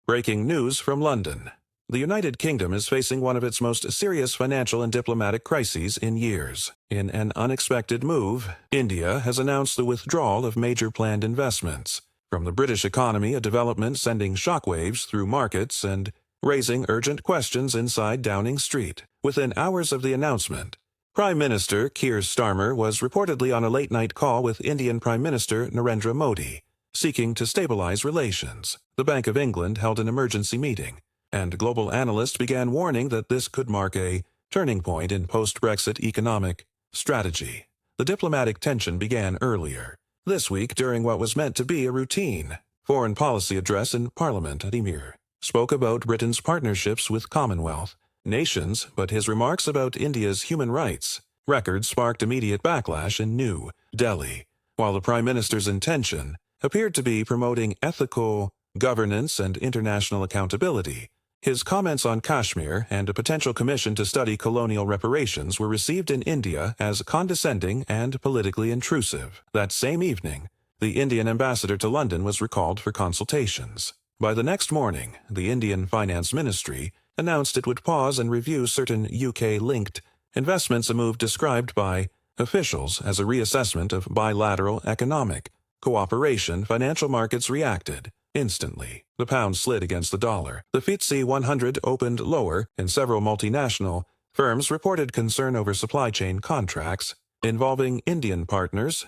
Breaking news from London. The United Kingdom is facing one of its most serious financial and diplomatic crises in years. In an unexpected move, India has announced the withdrawal of major planned investments. From the British economy, a development sending shockwaves through markets and raising urgent questions inside Downing Street. Within hours of the announcement, Prime Minister Keir Starmer was reportedly on a late-night call with Indian Prime Minister Narendra Modi, seeking to stabilize relations. The Bank of England held an emergency meeting, and global analysts began warning that this could mark a turning point in post-Brexit economic strategy. The diplomatic tension began earlier this week during what was meant to be a routine foreign policy address in Parliament. Keir spoke about Britain's partnerships with Commonwealth nations, but his remarks about India's human rights record sparked immediate backlash in New Delhi. While the Prime Minister's intention appeared to be promoting ethical governance and international accountability, his comments on Kashmir and a potential commission to study colonial reparations were received in India as condescending and politically intrusive. That same evening, the Indian ambassador to London was recalled for consultations. By the next morning, the Indian Finance Ministry announced it would pause and review certain UK-linked investments, a move described by officials as a reassessment of bilateral economic cooperation. Financial markets reacted instantly. The pound slid against the dollar. The FTSE 100 opened lower, and several multinational firms reported concern over supply chain contracts involving Indian partners.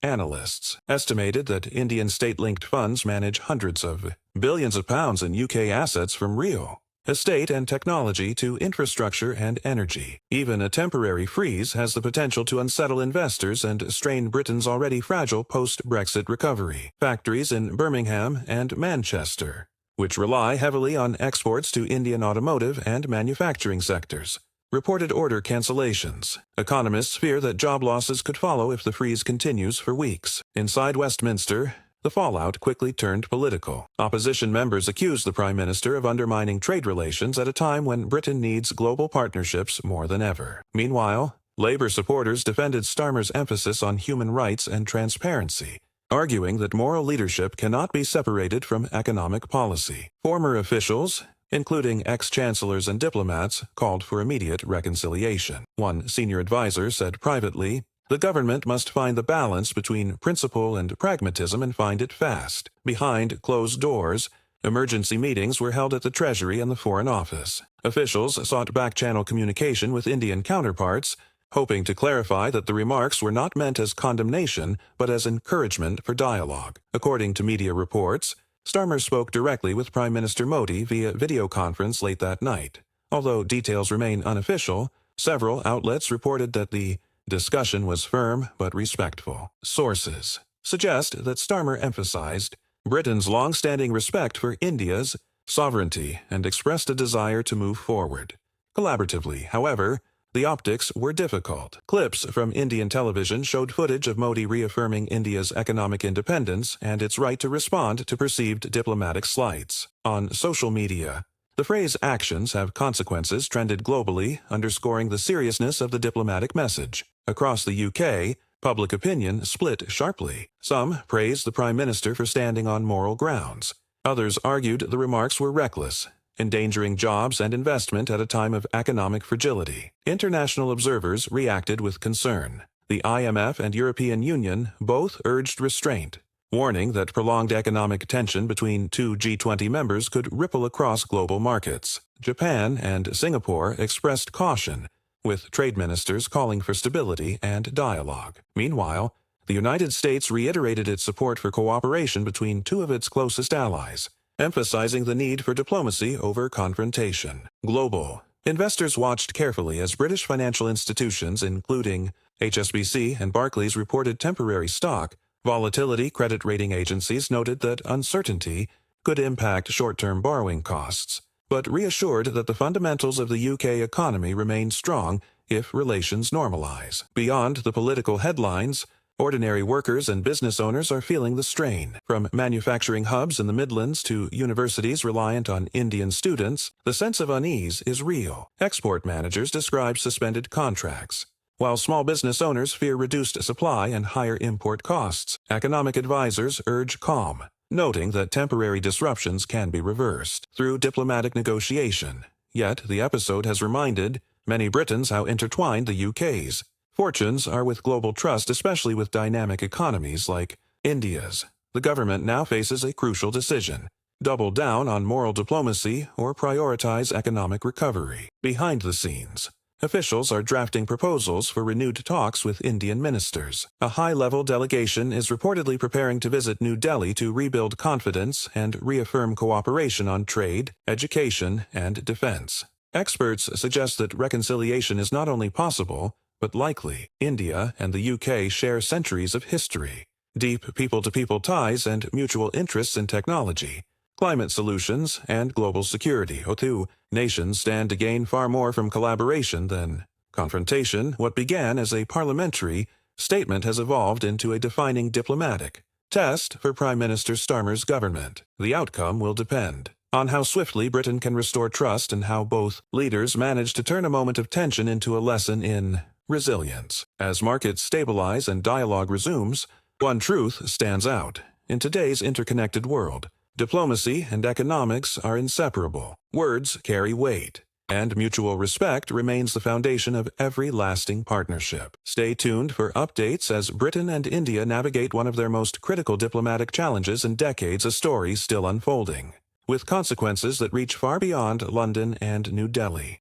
Analysts estimated that Indian state-linked funds manage hundreds of billions of pounds in UK assets from real estate and technology to infrastructure and energy. Even a temporary freeze has the potential to unsettle investors and strain Britain's already fragile post-Brexit recovery. Factories in Birmingham and Manchester, which rely heavily on exports to Indian automotive and manufacturing sectors, reported order cancellations. Economists fear that job losses could follow if the freeze continues for weeks. Inside Westminster, the fallout quickly turned political. Opposition members accused the Prime Minister of undermining trade relations at a time when Britain needs global partnerships more than ever. Meanwhile, Labour supporters defended Starmer's emphasis on human rights and transparency, arguing that moral leadership cannot be separated from economic policy. Former officials, including ex-chancellors and diplomats, called for immediate reconciliation. One senior advisor said privately, "The government must find the balance between principle and pragmatism and find it fast." Behind closed doors, emergency meetings were held at the Treasury and the Foreign Office. Officials sought back-channel communication with Indian counterparts, hoping to clarify that the remarks were not meant as condemnation but as encouragement for dialogue. According to media reports, Starmer spoke directly with Prime Minister Modi via video conference late that night. Although details remain unofficial, several outlets reported that the discussion was firm but respectful. Sources suggest that Starmer emphasized Britain's long-standing respect for India's sovereignty and expressed a desire to move forward collaboratively. However, the optics were difficult. Clips from Indian television showed footage of Modi reaffirming India's economic independence and its right to respond to perceived diplomatic slights. On social media, the phrase "actions have consequences" trended globally, underscoring the seriousness of the diplomatic message. Across the UK, public opinion split sharply. Some praised the Prime Minister for standing on moral grounds. Others argued the remarks were reckless, endangering jobs and investment at a time of economic fragility. International observers reacted with concern. The IMF and European Union both urged restraint, warning that prolonged economic tension between two G20 members could ripple across global markets. Japan and Singapore expressed caution, with trade ministers calling for stability and dialogue. Meanwhile, the United States reiterated its support for cooperation between two of its closest allies, emphasizing the need for diplomacy over confrontation. Global investors watched carefully as British financial institutions, including HSBC and Barclays, reported temporary stock volatility. Credit rating agencies noted that uncertainty could impact short-term borrowing costs, but reassured that the fundamentals of the UK economy remain strong if relations normalize. Beyond the political headlines, ordinary workers and business owners are feeling the strain. From manufacturing hubs in the Midlands to universities reliant on Indian students, the sense of unease is real. Export managers describe suspended contracts, while small business owners fear reduced supply and higher import costs. Economic advisors urge calm, noting that temporary disruptions can be reversed through diplomatic negotiation. Yet the episode has reminded many Britons how intertwined the UK's fortunes are with global trust, especially with dynamic economies like India's. The government now faces a crucial decision: double down on moral diplomacy or prioritize economic recovery. Behind the scenes, officials are drafting proposals for renewed talks with Indian ministers. A high-level delegation is reportedly preparing to visit New Delhi to rebuild confidence and reaffirm cooperation on trade, education, and defense. Experts suggest that reconciliation is not only possible, but likely. India and the UK share centuries of history, deep people-to-people ties, and mutual interests in technology, climate solutions, and global security. The two nations stand to gain far more from collaboration than confrontation. What began as a parliamentary statement has evolved into a defining diplomatic test for Prime Minister Starmer's government. The outcome will depend on how swiftly Britain can restore trust and how both leaders manage to turn a moment of tension into a lesson in resilience. As markets stabilize and dialogue resumes, one truth stands out. In today's interconnected world, diplomacy and economics are inseparable. Words carry weight, and mutual respect remains the foundation of every lasting partnership. Stay tuned for updates as Britain and India navigate one of their most critical diplomatic challenges in decades, a story still unfolding, with consequences that reach far beyond London and New Delhi.